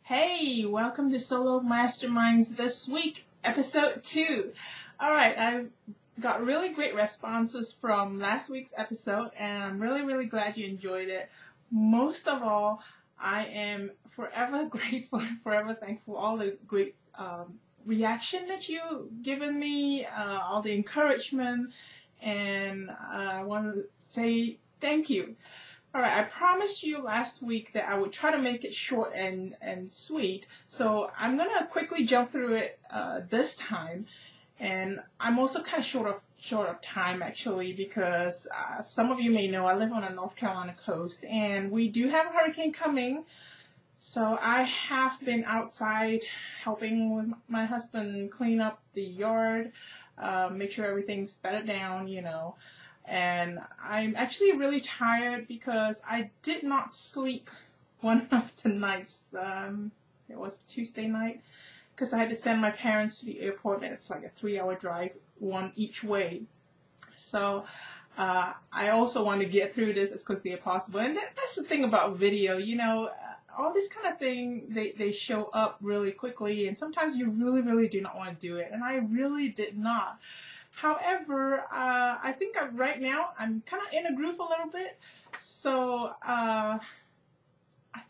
Hey, welcome to SoloMasterminds this week, episode 2. Alright, I got really great responses from last week's episode, and I'm really glad you enjoyed it. Most of all, I am forever grateful and forever thankful for all the great reaction that you've given me, all the encouragement, and I want to say thank you. Alright, I promised you last week that I would try to make it short and sweet, so I'm going to quickly jump through it this time. And I'm also kind of short of time, actually, because some of you may know I live on the North Carolina coast, and we do have a hurricane coming. So I have been outside helping with my husband clean up the yard, make sure everything's bedded down, And I'm actually really tired because I did not sleep one of the nights. It was Tuesday night because I had to send my parents to the airport, and it's like a 3-hour drive, one each way. So I also want to get through this as quickly as possible. And that's the thing about video, all this kind of thing, they show up really quickly, and sometimes you really do not want to do it. And I really did not. However, I think right now I'm kind of in a groove a little bit, so I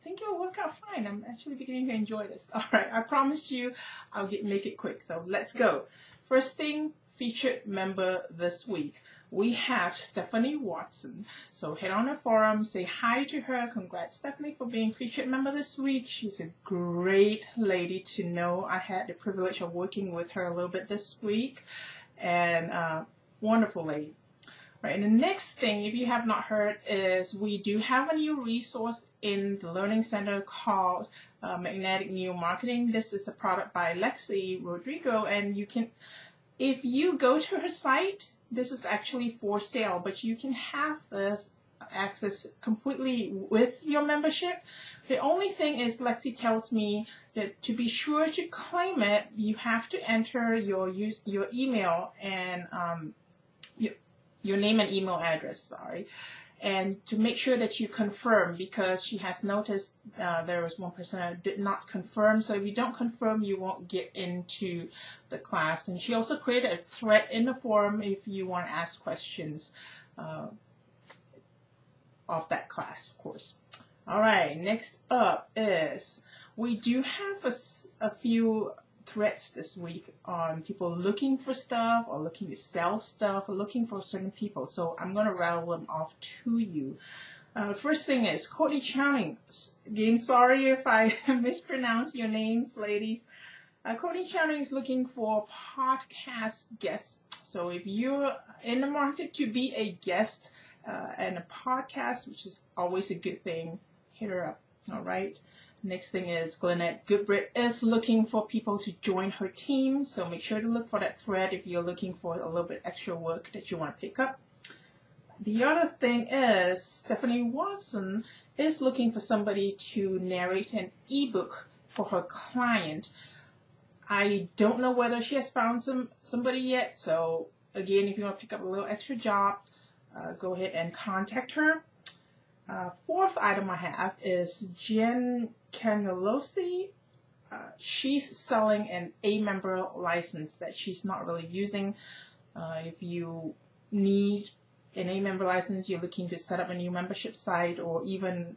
think it'll work out fine. I'm actually beginning to enjoy this. All right, I promised you I'll make it quick, so let's go. First thing, featured member this week. We have Stephanie Watson. So head on the forum, say hi to her. Congrats, Stephanie, for being featured member this week. She's a great lady to know. I had the privilege of working with her a little bit this week. And wonderful lady. Right, and the next thing, if you have not heard, is we do have a new resource in the Learning Center called Magnetic New Marketing. This is a product by Lexi Rodrigo, and you can, if you go to her site, this is actually for sale, but you can have this access completely with your membership. The only thing is, Lexi tells me that to be sure to claim it, you have to enter your email and your name and email address, and to make sure that you confirm, because she has noticed there was one person that did not confirm. So if you don't confirm, you won't get into the class. And she also created a thread in the forum if you want to ask questions of that class, of course. All right, next up is we do have a few threads this week on people looking for stuff or looking to sell stuff or looking for certain people. So I'm going to rattle them off to you. First thing is Courtney Channing. Again, sorry if I mispronounce your names, ladies. Courtney Channing is looking for podcast guests. So if you're in the market to be a guest and a podcast, which is always a good thing, hit her up. All right. Next thing is Glennette Goodbritt is looking for people to join her team. So make sure to look for that thread if you're looking for a little bit extra work that you want to pick up. The other thing is Stephanie Watson is looking for somebody to narrate an ebook for her client. I don't know whether she has found somebody yet. So again, if you want to pick up a little extra jobs, go ahead and contact her. Fourth item I have is Jen Cagnalosi. She's selling an A-member license that she's not really using. If you need an A-member license, you're looking to set up a new membership site or even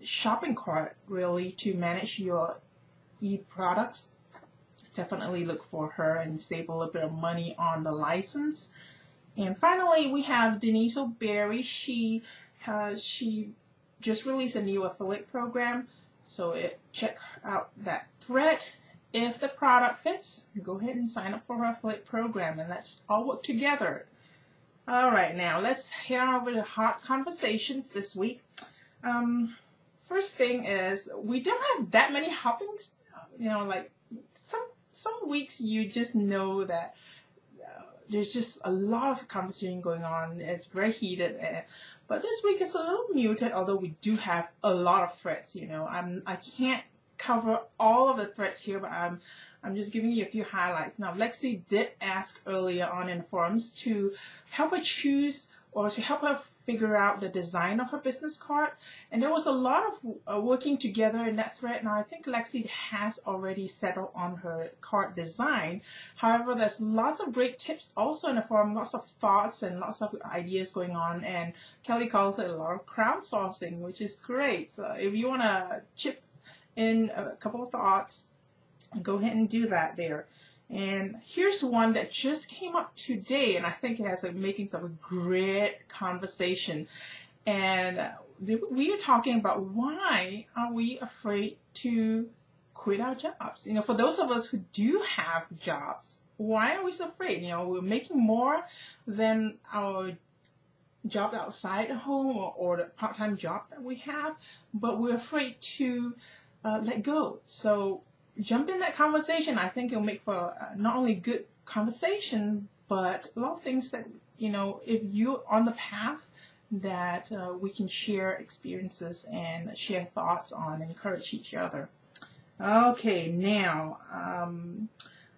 shopping cart, really, to manage your e-products, definitely look for her and save a little bit of money on the license. And finally, we have Denise O'Berry. She just released a new affiliate program, so check out that thread. If the product fits, go ahead and sign up for her affiliate program, and let's all work together. All right, now let's head on over to hot conversations this week. First thing is, we don't have that many hoppings. Like some weeks you just know that there's just a lot of conversation going on. It's very heated. But this week is a little muted, although we do have a lot of threads. I can't cover all of the threads here, but I'm just giving you a few highlights. Now, Lexi did ask earlier on in the forums to help her choose or to help her figure out the design of her business card. And there was a lot of working together in that thread. Now, I think Lexi has already settled on her card design. However, there's lots of great tips also in the forum, lots of thoughts and lots of ideas going on. And Kelly calls it a lot of crowdsourcing, which is great. So if you want to chip in a couple of thoughts, go ahead and do that there. And here's one that just came up today, and I think it has the makings of a great conversation. And we are talking about why are we afraid to quit our jobs? You know, for those of us who do have jobs, why are we so afraid? You know, we're making more than our job outside the home or the part-time job that we have, but we're afraid to let go. So jump in that conversation. I think it'll make for not only good conversation, but a lot of things that, you know, if you're on the path that we can share experiences and share thoughts on and encourage each other. Okay, now,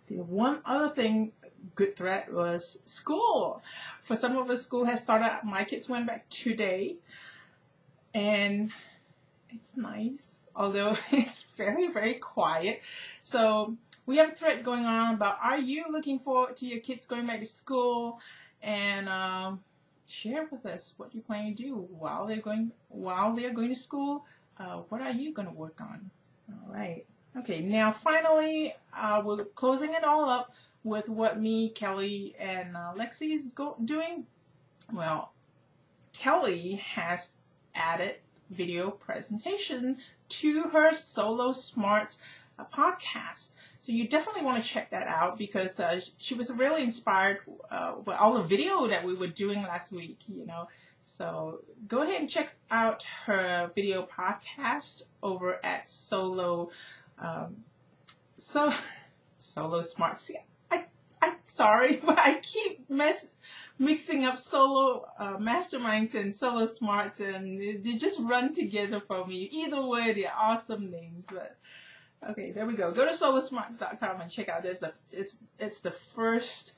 the one other thing, good thread, was school. For some of us, school has started. My kids went back today, and it's nice, although it's very, very quiet. So we have a thread going on about, are you looking forward to your kids going back to school? And share with us what you plan to do while they're going to school. What are you going to work on? All right. Okay, now finally, we're closing it all up with what me, Kelly, and Lexi is doing. Well, Kelly has added video presentation to her SoloSmarts podcast. So you definitely want to check that out, because she was really inspired with all the video that we were doing last week, you know. So go ahead and check out her video podcast over at SoloSmarts. Sorry, but I keep mixing up SoloMasterminds and SoloSmarts, and they just run together for me. Either way, they're awesome names. But okay, there we go. Go to SoloSmarts.com and check out this. It's the first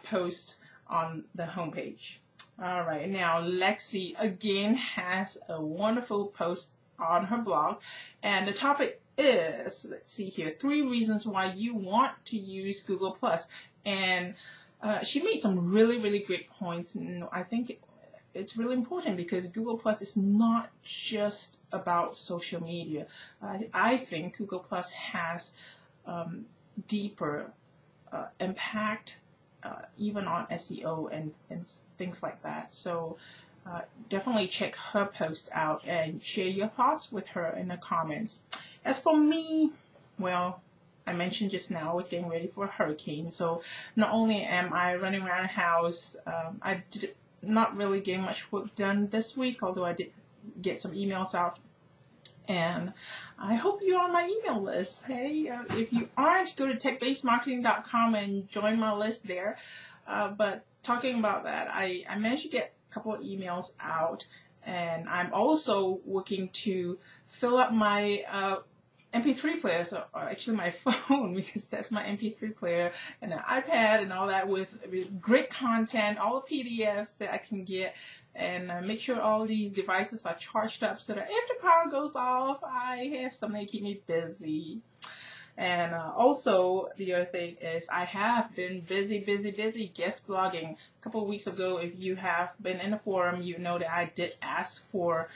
post on the homepage. All right, now Lexi again has a wonderful post on her blog, and the topic is, let's see here, 3 reasons why you want to use Google+. And she made some really, really great points, and I think it's really important, because Google Plus is not just about social media. I think Google Plus has deeper impact, even on SEO and things like that. So definitely check her post out and share your thoughts with her in the comments. As for me, well, I mentioned just now I was getting ready for a hurricane, so not only am I running around the house, I did not really getting much work done this week, although I did get some emails out, and I hope you're on my email list. Hey, if you aren't, go to techbasedmarketing.com and join my list there. But talking about that, I managed to get a couple of emails out, and I'm also working to fill up my MP3 player, so actually my phone, because that's my MP3 player, and an iPad and all that, with great content, all the PDFs that I can get, and make sure all these devices are charged up so that if the power goes off, I have something to keep me busy. And also, the other thing is I have been busy guest blogging. A couple of weeks ago, if you have been in the forum, you know that I did ask for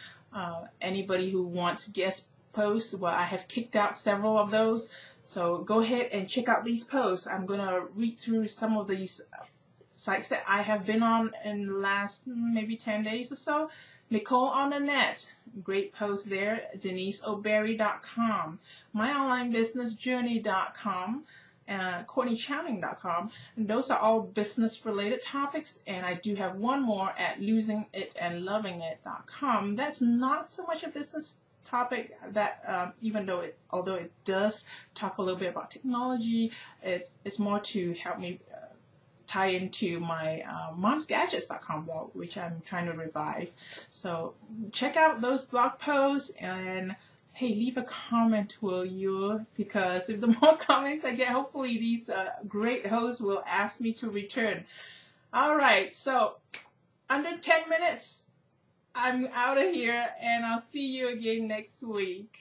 anybody who wants guest posts. Well, I have kicked out several of those, so go ahead and check out these posts. I'm going to read through some of these sites that I have been on in the last maybe 10 days or so. Nicole on the Net, great post there. DeniseO'Barry.com, MyOnlineBusinessJourney.com, CourtneyChanning.com. And those are all business related topics, and I do have one more at LosingItAndLovingIt.com. That's not so much a business topic, that although it does talk a little bit about technology, it's more to help me tie into my momsgadgets.com blog, which I'm trying to revive. So check out those blog posts, and hey, leave a comment, will you? Because if the more comments I get, hopefully these great hosts will ask me to return. All right, so under 10 minutes. I'm out of here, and I'll see you again next week.